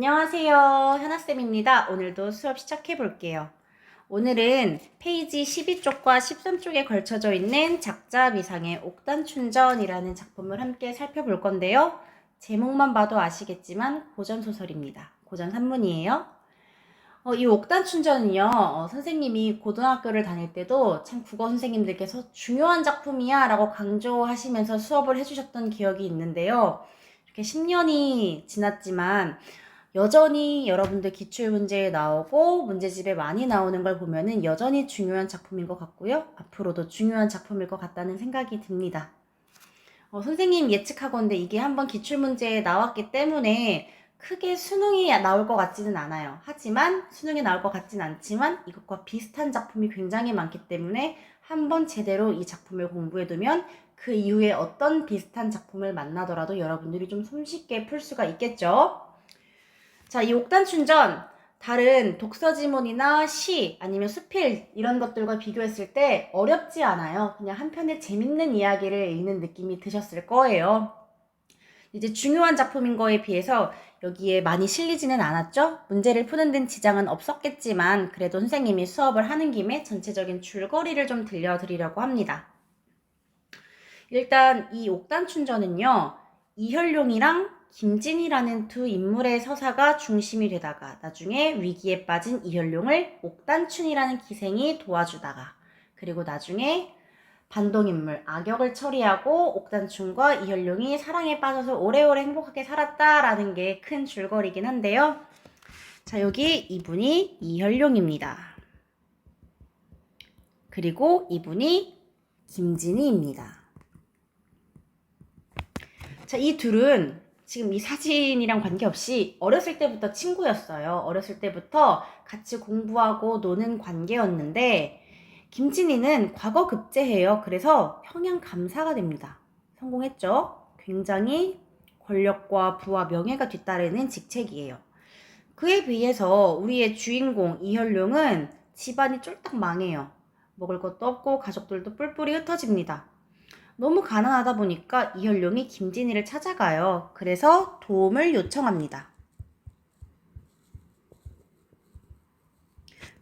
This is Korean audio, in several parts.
안녕하세요. 현아쌤입니다. 오늘도 수업 시작해 볼게요. 오늘은 페이지 12쪽과 13쪽에 걸쳐져 있는 작자 미상의 옥단춘전이라는 작품을 함께 살펴볼 건데요. 제목만 봐도 아시겠지만 고전소설입니다. 고전 산문이에요. 이 옥단춘전은요, 선생님이 고등학교를 다닐 때도 참 국어 선생님들께서 중요한 작품이야 라고 강조하시면서 수업을 해주셨던 기억이 있는데요. 이렇게 10년이 지났지만 여전히 여러분들 기출문제에 나오고 문제집에 많이 나오는 걸 보면은 여전히 중요한 작품인 것 같고요. 앞으로도 중요한 작품일 것 같다는 생각이 듭니다. 선생님 예측하건대 이게 한번 기출문제에 나왔기 때문에 크게 수능이 나올 것 같지는 않아요. 하지만 수능에 나올 것 같진 않지만 이것과 비슷한 작품이 굉장히 많기 때문에 한번 제대로 이 작품을 공부해두면 그 이후에 어떤 비슷한 작품을 만나더라도 여러분들이 좀 손쉽게 풀 수가 있겠죠. 자, 이 옥단춘전 다른 독서 지문이나 시 아니면 수필 이런 것들과 비교했을 때 어렵지 않아요. 그냥 한 편의 재밌는 이야기를 읽는 느낌이 드셨을 거예요. 이제 중요한 작품인 거에 비해서 여기에 많이 실리지는 않았죠? 문제를 푸는 데는 지장은 없었겠지만 그래도 선생님이 수업을 하는 김에 전체적인 줄거리를 좀 들려드리려고 합니다. 일단 이 옥단춘전은요, 이현룡이랑 김진이라는 두 인물의 서사가 중심이 되다가 나중에 위기에 빠진 이현룡을 옥단춘이라는 기생이 도와주다가 그리고 나중에 반동인물 악역을 처리하고 옥단춘과 이현룡이 사랑에 빠져서 오래오래 행복하게 살았다라는 게 큰 줄거리긴 한데요. 자, 여기 이분이 이현룡입니다. 그리고 이분이 김진이입니다. 자, 이 둘은 지금 이 사진이랑 관계없이 어렸을 때부터 친구였어요. 어렸을 때부터 같이 공부하고 노는 관계였는데 김진이는 과거 급제해요. 그래서 평양 감사가 됩니다. 성공했죠? 굉장히 권력과 부와 명예가 뒤따르는 직책이에요. 그에 비해서 우리의 주인공 이현룡은 집안이 쫄딱 망해요. 먹을 것도 없고 가족들도 뿔뿔이 흩어집니다. 너무 가난하다 보니까 이현룡이 김진이를 찾아가요. 그래서 도움을 요청합니다.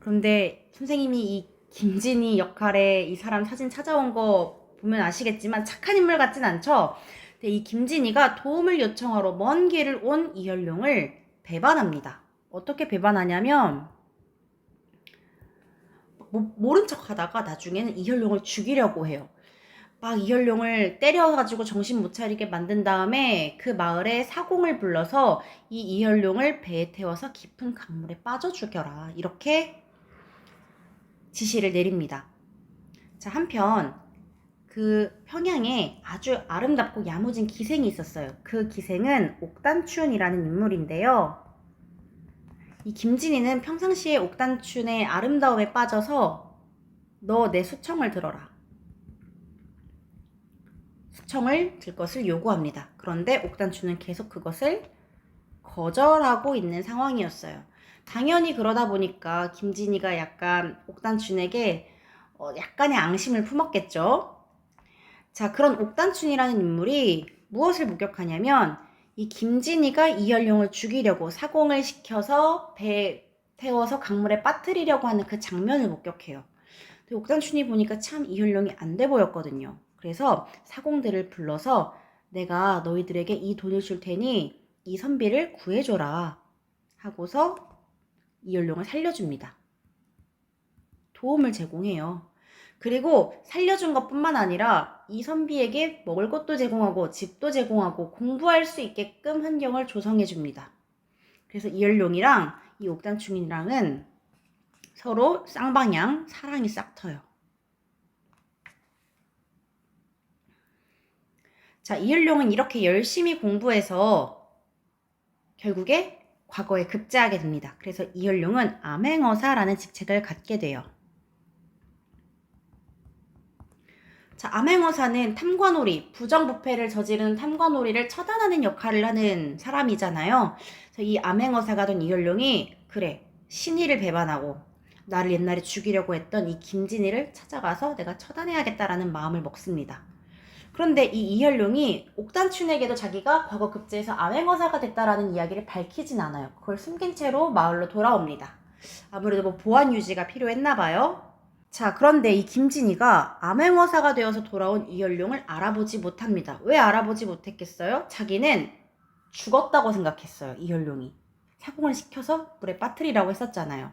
그런데 선생님이 이 김진이 역할에 이 사람 사진 찾아온 거 보면 아시겠지만 착한 인물 같진 않죠? 근데 이 김진이가 도움을 요청하러 먼 길을 온 이현룡을 배반합니다. 어떻게 배반하냐면 모른 척 하다가 나중에는 이현룡을 죽이려고 해요. 막 이현룡을 때려가지고 정신 못 차리게 만든 다음에 그 마을에 사공을 불러서 이 이현룡을 배에 태워서 깊은 강물에 빠져 죽여라. 이렇게 지시를 내립니다. 자, 한편 그 평양에 아주 아름답고 야무진 기생이 있었어요. 그 기생은 옥단춘이라는 인물인데요. 이 김진이는 평상시에 옥단춘의 아름다움에 빠져서 너 내 수청을 들어라. 수청을 들 것을 요구합니다. 그런데 옥단춘은 계속 그것을 거절하고 있는 상황이었어요. 당연히 그러다 보니까 김진이가 약간 옥단춘에게 약간의 앙심을 품었겠죠. 자, 그런 옥단춘이라는 인물이 무엇을 목격하냐면 이 김진이가 이현룡을 죽이려고 사공을 시켜서 배에 태워서 강물에 빠뜨리려고 하는 그 장면을 목격해요. 근데 옥단춘이 보니까 참 이현룡이 안 돼 보였거든요. 그래서 사공들을 불러서 내가 너희들에게 이 돈을 줄 테니 이 선비를 구해줘라 하고서 이현룡을 살려줍니다. 도움을 제공해요. 그리고 살려준 것뿐만 아니라 이 선비에게 먹을 것도 제공하고 집도 제공하고 공부할 수 있게끔 환경을 조성해줍니다. 그래서 이현룡이랑 이 옥단춘이랑은 서로 쌍방향 사랑이 싹 터요. 자, 이현룡은 이렇게 열심히 공부해서 결국에 과거에 급제하게 됩니다. 그래서 이현룡은 암행어사라는 직책을 갖게 돼요. 자, 암행어사는 탐관오리, 부정부패를 저지르는 탐관오리를 처단하는 역할을 하는 사람이잖아요. 그래서 이 암행어사가 된 이현룡이 그래, 신의를 배반하고 나를 옛날에 죽이려고 했던 이 김진이를 찾아가서 내가 처단해야겠다라는 마음을 먹습니다. 그런데 이 이현룡이 옥단춘에게도 자기가 과거 급제에서 암행어사가 됐다라는 이야기를 밝히진 않아요. 그걸 숨긴 채로 마을로 돌아옵니다. 아무래도 뭐 보안 유지가 필요했나 봐요. 자, 그런데 이 김진희가 암행어사가 되어서 돌아온 이현룡을 알아보지 못합니다. 왜 알아보지 못했겠어요? 자기는 죽었다고 생각했어요. 이현룡이. 사공을 시켜서 물에 빠뜨리라고 했었잖아요.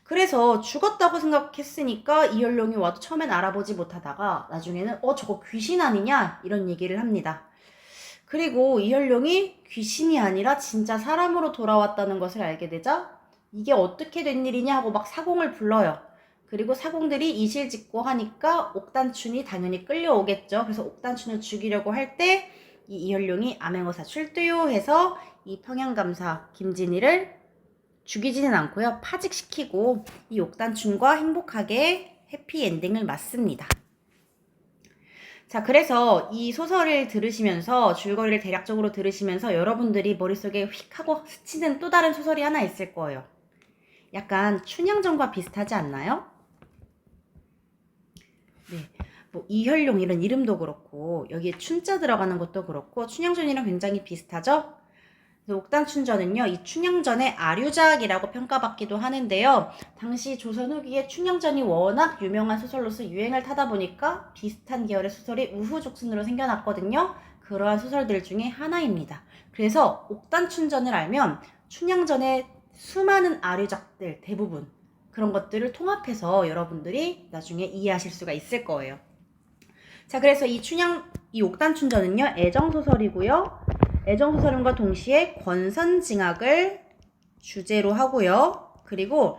그래서 죽었다고 생각했으니까 이현룡이 와도 처음엔 알아보지 못하다가 나중에는 저거 귀신 아니냐? 이런 얘기를 합니다. 그리고 이현룡이 귀신이 아니라 진짜 사람으로 돌아왔다는 것을 알게 되자 이게 어떻게 된 일이냐 하고 막 사공을 불러요. 그리고 사공들이 이실직고 하니까 옥단춘이 당연히 끌려오겠죠. 그래서 옥단춘을 죽이려고 할 때 이 이현룡이 암행어사 출두요 해서 이 평양감사 김진희를 죽이지는 않고요. 파직시키고 이 옥단춘과 행복하게 해피엔딩을 맞습니다. 자, 그래서 이 소설을 들으시면서 줄거리를 대략적으로 들으시면서 여러분들이 머릿속에 휙 하고 스치는 또 다른 소설이 하나 있을 거예요. 약간 춘향전과 비슷하지 않나요? 네, 뭐 이현룡 이런 이름도 그렇고 여기에 춘자 들어가는 것도 그렇고 춘향전이랑 굉장히 비슷하죠? 옥단춘전은요, 이 춘향전의 아류작이라고 평가받기도 하는데요. 당시 조선 후기에 춘향전이 워낙 유명한 소설로서 유행을 타다 보니까 비슷한 계열의 소설이 우후죽순으로 생겨났거든요. 그러한 소설들 중에 하나입니다. 그래서 옥단춘전을 알면 춘향전의 수많은 아류작들 대부분 그런 것들을 통합해서 여러분들이 나중에 이해하실 수가 있을 거예요. 자, 그래서 이 옥단춘전은요, 애정소설이고요. 애정소설과 동시에 권선징악을 주제로 하고요. 그리고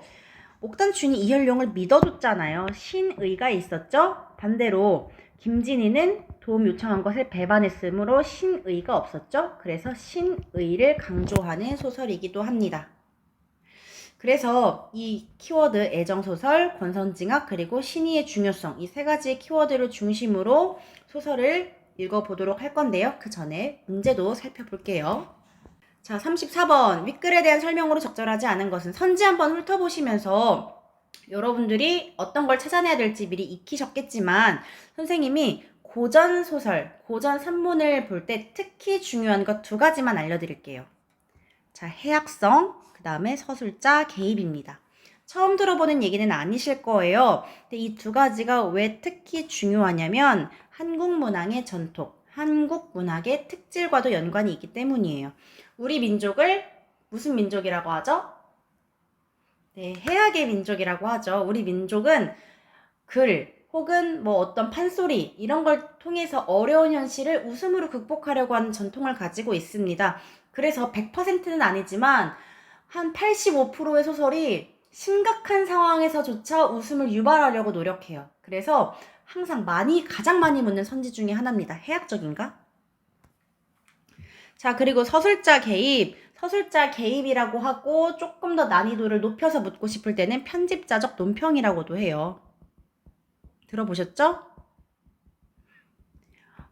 옥단춘이 이현룡을 믿어줬잖아요. 신의가 있었죠. 반대로 김진희는 도움 요청한 것을 배반했으므로 신의가 없었죠. 그래서 신의를 강조하는 소설이기도 합니다. 그래서 이 키워드 애정소설, 권선징악, 그리고 신의의 중요성 이 세 가지의 키워드를 중심으로 소설을 읽어보도록 할 건데요. 그 전에 문제도 살펴볼게요. 자, 34번 윗글에 대한 설명으로 적절하지 않은 것은 선지 한번 훑어보시면서 여러분들이 어떤 걸 찾아내야 될지 미리 익히셨겠지만 선생님이 고전 소설, 고전 산문을 볼 때 특히 중요한 것 두 가지만 알려드릴게요. 자, 해학성, 그 다음에 서술자 개입입니다. 처음 들어보는 얘기는 아니실 거예요. 근데 이 두 가지가 왜 특히 중요하냐면 한국 문학의 전통, 한국 문학의 특질과도 연관이 있기 때문이에요. 우리 민족을 무슨 민족이라고 하죠? 네, 해학의 민족이라고 하죠. 우리 민족은 글 혹은 뭐 어떤 판소리 이런 걸 통해서 어려운 현실을 웃음으로 극복하려고 하는 전통을 가지고 있습니다. 그래서 100%는 아니지만 한 85%의 소설이 심각한 상황에서조차 웃음을 유발하려고 노력해요. 그래서 항상 가장 많이 묻는 선지 중에 하나입니다. 해학적인가? 자, 그리고 서술자 개입. 서술자 개입이라고 하고 조금 더 난이도를 높여서 묻고 싶을 때는 편집자적 논평이라고도 해요. 들어보셨죠?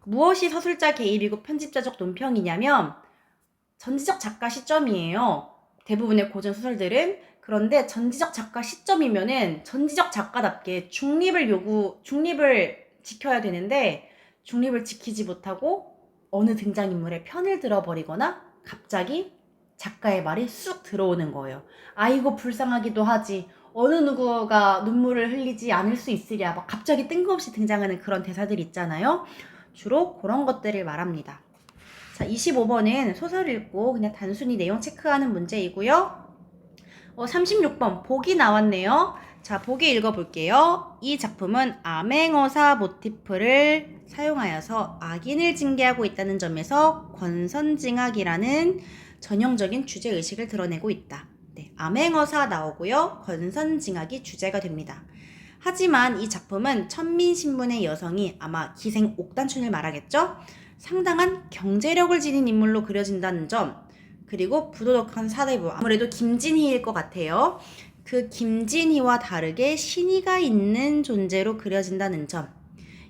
무엇이 서술자 개입이고 편집자적 논평이냐면 전지적 작가 시점이에요. 대부분의 고전 소설들은. 그런데 전지적 작가 시점이면은 전지적 작가답게 중립을 지켜야 되는데 중립을 지키지 못하고 어느 등장인물의 편을 들어버리거나 갑자기 작가의 말이 쑥 들어오는 거예요. 아이고 불쌍하기도 하지. 어느 누구가 눈물을 흘리지 않을 수 있으랴. 막 갑자기 뜬금없이 등장하는 그런 대사들 있잖아요. 주로 그런 것들을 말합니다. 자, 25번은 소설 읽고 그냥 단순히 내용 체크하는 문제이고요. 36번 복이 나왔네요. 자, 복이 읽어볼게요. 이 작품은 암행어사 모티프를 사용하여서 악인을 징계하고 있다는 점에서 권선징악이라는 전형적인 주제의식을 드러내고 있다. 네, 암행어사 나오고요. 권선징악이 주제가 됩니다. 하지만 이 작품은 천민신분의 여성이 아마 기생 옥단춘을 말하겠죠? 상당한 경제력을 지닌 인물로 그려진다는 점, 그리고 부도덕한 사대부, 아무래도 김진희일 것 같아요. 그 김진희와 다르게 신의가 있는 존재로 그려진다는 점,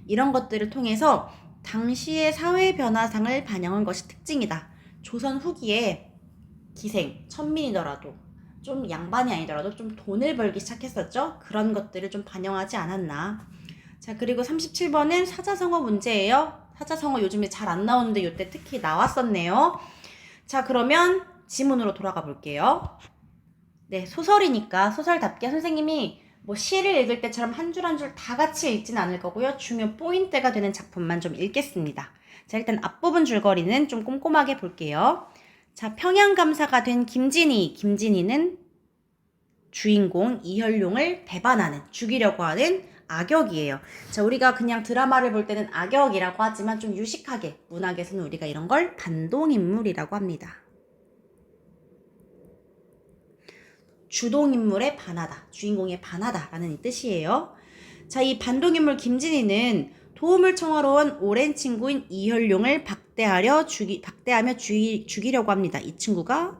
이런 것들을 통해서 당시의 사회 변화상을 반영한 것이 특징이다. 조선 후기에 기생, 천민이더라도 좀 양반이 아니더라도 좀 돈을 벌기 시작했었죠. 그런 것들을 좀 반영하지 않았나. 자, 그리고 37번은 사자성어 문제예요. 사자성어 요즘에 잘 안 나오는데 이때 특히 나왔었네요. 자, 그러면 지문으로 돌아가 볼게요. 네, 소설이니까 소설답게 선생님이 뭐 시를 읽을 때처럼 한 줄 한 줄 다 같이 읽지는 않을 거고요. 중요 포인트가 되는 작품만 좀 읽겠습니다. 자, 일단 앞부분 줄거리는 좀 꼼꼼하게 볼게요. 자, 평양감사가 된 김진희. 김진희는 주인공 이현룡을 배반하는, 죽이려고 하는 악역이에요. 자, 우리가 그냥 드라마를 볼 때는 악역이라고 하지만 좀 유식하게 문학에서는 우리가 이런 걸 반동인물이라고 합니다. 주동인물에 반하다, 주인공에 반하다라는 이 뜻이에요. 자, 이 반동인물 김진희는 도움을 청하러 온 오랜 친구인 이현룡을 박대하며 죽이려고 합니다. 이 친구가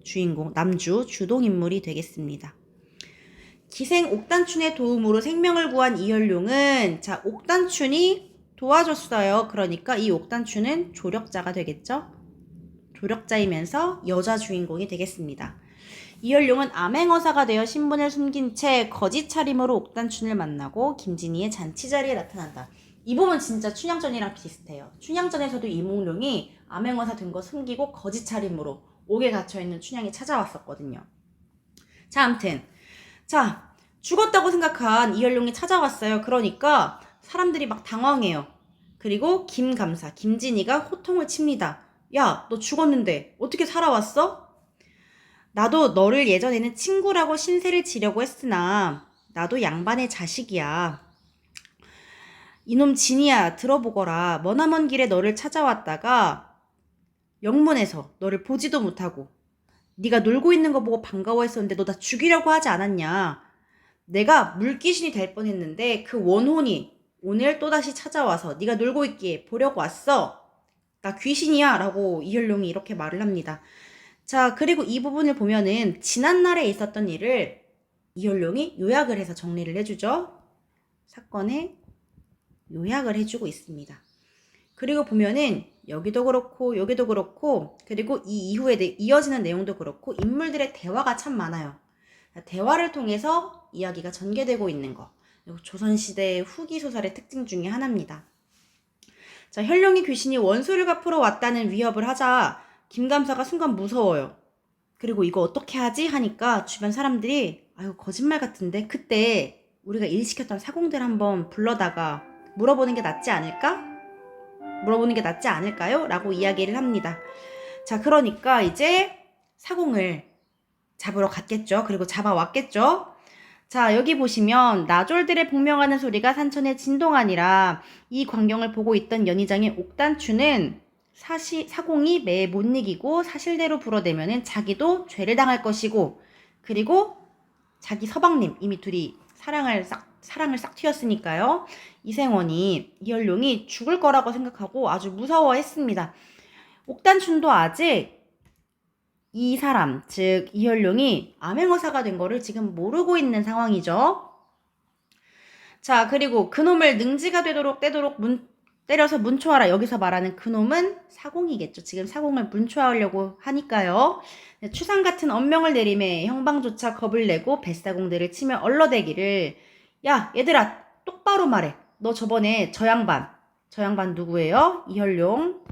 주인공, 남주, 주동인물이 되겠습니다. 기생 옥단춘의 도움으로 생명을 구한 이현룡은, 자, 옥단춘이 도와줬어요. 그러니까 이 옥단춘은 조력자가 되겠죠? 조력자이면서 여자 주인공이 되겠습니다. 이현룡은 암행어사가 되어 신분을 숨긴 채 거짓 차림으로 옥단춘을 만나고 김진희의 잔치 자리에 나타난다. 이 부분 진짜 춘향전이랑 비슷해요. 춘향전에서도 이몽룡이 암행어사 된 거 숨기고 거짓 차림으로 옥에 갇혀있는 춘향이 찾아왔었거든요. 자, 아무튼 자, 죽었다고 생각한 이현룡이 찾아왔어요. 그러니까 사람들이 막 당황해요. 그리고 김감사, 김진희가 호통을 칩니다. 야, 너 죽었는데 어떻게 살아왔어? 나도 너를 예전에는 친구라고 신세를 지려고 했으나 나도 양반의 자식이야. 이놈 진이야, 들어보거라. 머나먼 길에 너를 찾아왔다가 영문에서 너를 보지도 못하고 네가 놀고 있는 거 보고 반가워했었는데 너 나 죽이려고 하지 않았냐. 내가 물귀신이 될 뻔했는데 그 원혼이 오늘 또다시 찾아와서 네가 놀고 있기에 보려고 왔어. 나 귀신이야 라고 이현룡이 이렇게 말을 합니다. 자, 그리고 이 부분을 보면은 지난날에 있었던 일을 이현룡이 요약을 해서 정리를 해주죠. 사건에 요약을 해주고 있습니다. 그리고 보면은 여기도 그렇고 여기도 그렇고 그리고 이 이후에 이어지는 내용도 그렇고 인물들의 대화가 참 많아요. 대화를 통해서 이야기가 전개되고 있는 거. 조선시대 후기 소설의 특징 중에 하나입니다. 자, 현룡이 귀신이 원수를 갚으러 왔다는 위협을 하자 김감사가 순간 무서워요. 그리고 이거 어떻게 하지? 하니까 주변 사람들이 아유 거짓말 같은데 그때 우리가 일 시켰던 사공들 한번 불러다가 물어보는 게 낫지 않을까? 물어보는 게 낫지 않을까요? 라고 이야기를 합니다. 자, 그러니까 이제 사공을 잡으러 갔겠죠. 그리고 잡아왔겠죠. 자, 여기 보시면 나졸들의 복명하는 소리가 산천에 진동하니라. 이 광경을 보고 있던 연희장의 옥단추는 사공이 매에 못 이기고 사실대로 불어대면은 자기도 죄를 당할 것이고, 그리고 자기 서방님 이미 둘이 사랑을 싹 튀었으니까요. 이생원이 이현룡이 죽을 거라고 생각하고 아주 무서워했습니다. 옥단춘도 아직 이 사람, 즉 이현룡이 암행어사가 된 거를 지금 모르고 있는 상황이죠. 자, 그리고 그놈을 능지가 되도록 때려서 문초하라. 여기서 말하는 그놈은 사공이겠죠. 지금 사공을 문초하려고 하니까요. 추상 같은 언명을 내림에 형방조차 겁을 내고 뱃사공들을 치며 얼러대기를 야, 얘들아 똑바로 말해. 너 저번에 저 양반 누구예요? 이현룡.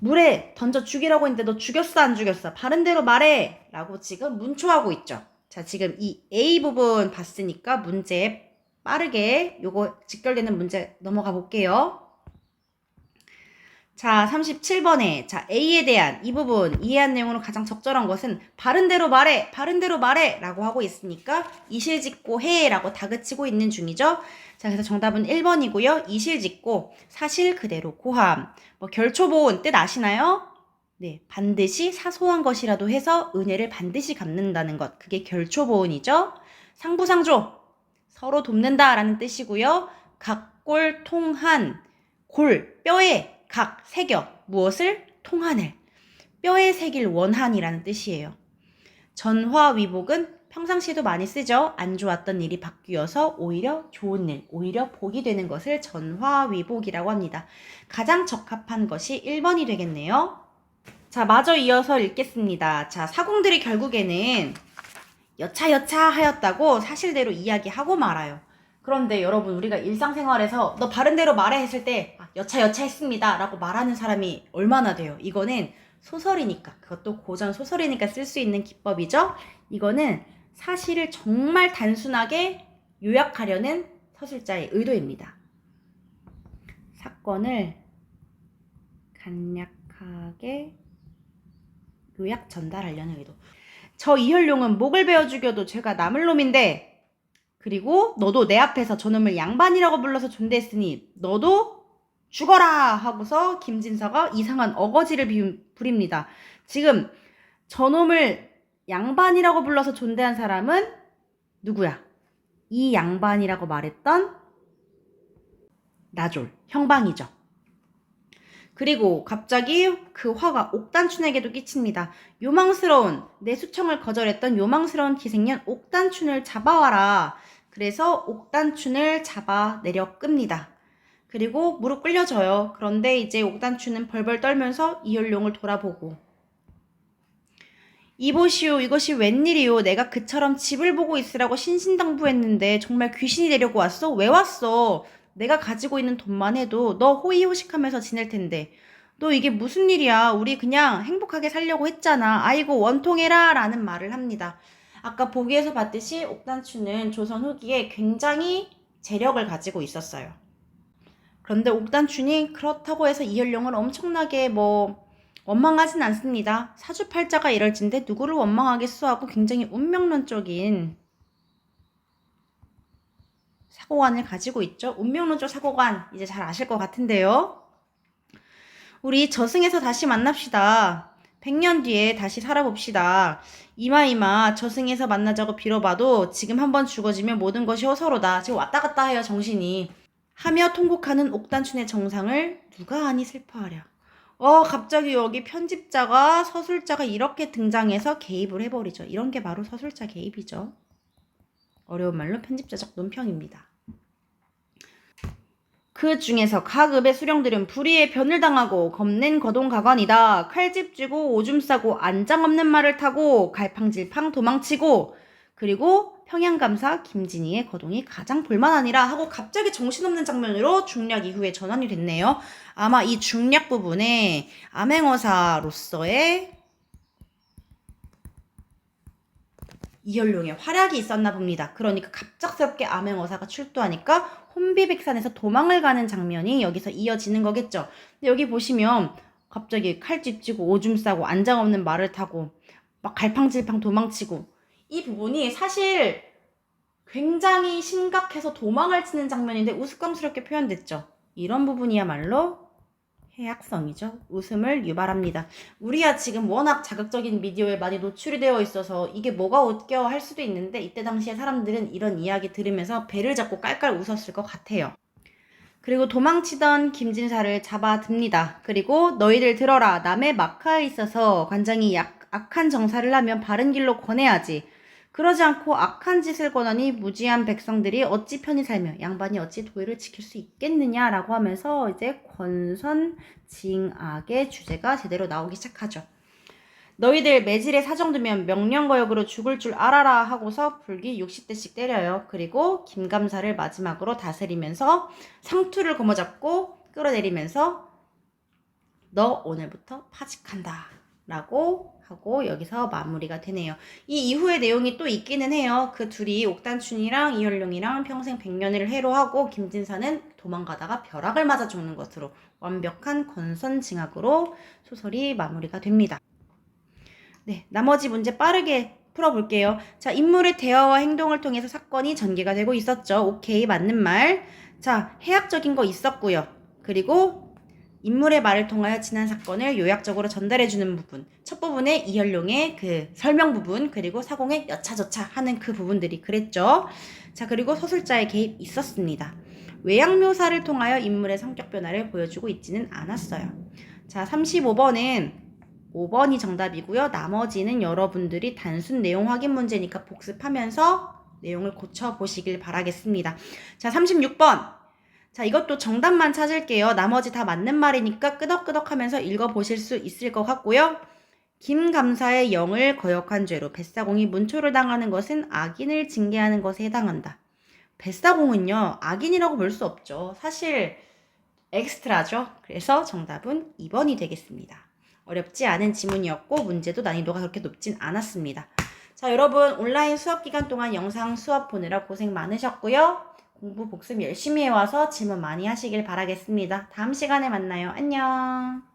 물에 던져 죽이라고 했는데 너 죽였어 안 죽였어? 바른대로 말해 라고 지금 문초하고 있죠. 자, 지금 이 A 부분 봤으니까 문제 빠르게 요거 직결되는 문제 넘어가 볼게요. 자, 37번에 자 A에 대한 이 부분 이해한 내용으로 가장 적절한 것은 바른대로 말해 라고 하고 있으니까 이실직고 해 라고 다그치고 있는 중이죠. 자, 그래서 정답은 1번이고요. 이실직고 사실 그대로 고함. 뭐 결초보은 뜻 아시나요? 네, 반드시 사소한 것이라도 해서 은혜를 반드시 갚는다는 것. 그게 결초보은이죠. 상부상조 서로 돕는다라는 뜻이고요. 각골 통한 골 뼈에 각 새겨 무엇을? 통한을 뼈에 새길 원한이라는 뜻이에요. 전화위복은 평상시에도 많이 쓰죠. 안 좋았던 일이 바뀌어서 오히려 좋은 일, 오히려 복이 되는 것을 전화위복이라고 합니다. 가장 적합한 것이 1번이 되겠네요. 자, 마저 이어서 읽겠습니다. 자, 사공들이 결국에는 여차 하였다고 사실대로 이야기하고 말아요. 그런데 여러분, 우리가 일상생활에서 너 바른 대로 말해 했을 때 여차 했습니다 라고 말하는 사람이 얼마나 돼요? 이거는 소설이니까, 그것도 고전 소설이니까 쓸 수 있는 기법이죠. 이거는 사실을 정말 단순하게 요약하려는 서술자의 의도입니다. 사건을 간략하게 요약 전달하려는 의도. 저 이현룡은 목을 베어 죽여도 죄가 남을 놈인데, 그리고 너도 내 앞에서 저놈을 양반이라고 불러서 존대했으니 너도 죽어라 하고서 김진서가 이상한 어거지를 부립니다. 지금 저놈을 양반이라고 불러서 존대한 사람은 누구야? 이 양반이라고 말했던 나졸, 형방이죠. 그리고 갑자기 그 화가 옥단춘에게도 끼칩니다. 요망스러운, 내 수청을 거절했던 요망스러운 기생년 옥단춘을 잡아와라. 그래서 옥단춘을 잡아 내려 끕니다. 그리고 무릎 꿇려져요. 그런데 이제 옥단춘은 벌벌 떨면서 이현룡을 돌아보고, 이보시오, 이것이 웬일이오? 내가 그처럼 집을 보고 있으라고 신신당부했는데 정말 귀신이 되려고 왔어? 왜 왔어? 내가 가지고 있는 돈만 해도 너 호의호식하면서 지낼 텐데 너 이게 무슨 일이야? 우리 그냥 행복하게 살려고 했잖아. 아이고 원통해라 라는 말을 합니다. 아까 보기에서 봤듯이 옥단춘은 조선 후기에 굉장히 재력을 가지고 있었어요. 그런데 옥단춘이 그렇다고 해서 이현룡을 엄청나게 원망하진 않습니다. 사주팔자가 이럴진데 누구를 원망하겠어 하고 굉장히 운명론적인 사고관을 가지고 있죠. 운명론적 사고관 이제 잘 아실 것 같은데요. 우리 저승에서 다시 만납시다. 100년 뒤에 다시 살아봅시다. 이마 저승에서 만나자고 빌어봐도 지금 한번 죽어지면 모든 것이 허서로다. 지금 왔다 갔다 해요 정신이. 하며 통곡하는 옥단춘의 정상을 누가 아니 슬퍼하랴. 갑자기 여기 편집자가 서술자가 이렇게 등장해서 개입을 해버리죠. 이런 게 바로 서술자 개입이죠. 어려운 말로 편집자적 논평입니다. 그 중에서 각 읍의 수령들은 불의의 변을 당하고 겁낸 거동가관이다. 칼집 쥐고 오줌 싸고 안장 없는 말을 타고 갈팡질팡 도망치고, 그리고 평양감사 김진희의 거동이 가장 볼만하니라 하고 갑자기 정신없는 장면으로 중략 이후에 전환이 됐네요. 아마 이 중략 부분에 암행어사로서의 이현룡의 활약이 있었나 봅니다. 그러니까 갑작스럽게 암행어사가 출두하니까 혼비백산에서 도망을 가는 장면이 여기서 이어지는 거겠죠. 근데 여기 보시면 갑자기 칼집 쥐고 오줌 싸고 안장 없는 말을 타고 막 갈팡질팡 도망치고, 이 부분이 사실 굉장히 심각해서 도망을 치는 장면인데 우스꽝스럽게 표현됐죠. 이런 부분이야말로 해악성이죠. 웃음을 유발합니다. 우리야 지금 워낙 자극적인 미디어에 많이 노출이 되어 있어서 이게 뭐가 웃겨 할 수도 있는데, 이때 당시에 사람들은 이런 이야기 들으면서 배를 잡고 깔깔 웃었을 것 같아요. 그리고 도망치던 김진사를 잡아듭니다. 그리고 너희들 들어라. 남의 마카에 있어서 관장이 악한 정사를 하면 바른 길로 권해야지. 그러지 않고 악한 짓을 권하니 무지한 백성들이 어찌 편히 살며 양반이 어찌 도의를 지킬 수 있겠느냐라고 하면서 이제 권선징악의 주제가 제대로 나오기 시작하죠. 너희들 매질에 사정두면 명령거역으로 죽을 줄 알아라 하고서 불기 60대씩 때려요. 그리고 김감사를 마지막으로 다스리면서 상투를 거머잡고 끌어내리면서 너 오늘부터 파직한다 라고 하고 여기서 마무리가 되네요. 이 이후의 내용이 또 있기는 해요. 그 둘이 옥단춘이랑 이현룡이랑 평생 100년을 해로하고 김진사는 도망가다가 벼락을 맞아 죽는 것으로 완벽한 권선징악으로 소설이 마무리가 됩니다. 네, 나머지 문제 빠르게 풀어볼게요. 자, 인물의 대화와 행동을 통해서 사건이 전개가 되고 있었죠. 오케이, 맞는 말. 자, 해학적인 거 있었고요. 그리고 인물의 말을 통하여 지난 사건을 요약적으로 전달해주는 부분. 첫 부분에 이현룡의 그 설명 부분, 그리고 사공의 여차저차 하는 그 부분들이 그랬죠. 자, 그리고 서술자의 개입 있었습니다. 외양 묘사를 통하여 인물의 성격 변화를 보여주고 있지는 않았어요. 자, 35번은 5번이 정답이고요. 나머지는 여러분들이 단순 내용 확인 문제니까 복습하면서 내용을 고쳐보시길 바라겠습니다. 자, 36번. 자, 이것도 정답만 찾을게요. 나머지 다 맞는 말이니까 끄덕끄덕 하면서 읽어보실 수 있을 것 같고요. 김감사의 영을 거역한 죄로 뱃사공이 문초를 당하는 것은 악인을 징계하는 것에 해당한다. 뱃사공은요, 악인이라고 볼 수 없죠. 사실 엑스트라죠. 그래서 정답은 2번이 되겠습니다. 어렵지 않은 지문이었고 문제도 난이도가 그렇게 높진 않았습니다. 자, 여러분 온라인 수업 기간 동안 영상 수업 보느라 고생 많으셨고요. 공부 복습 열심히 해와서 질문 많이 하시길 바라겠습니다. 다음 시간에 만나요. 안녕.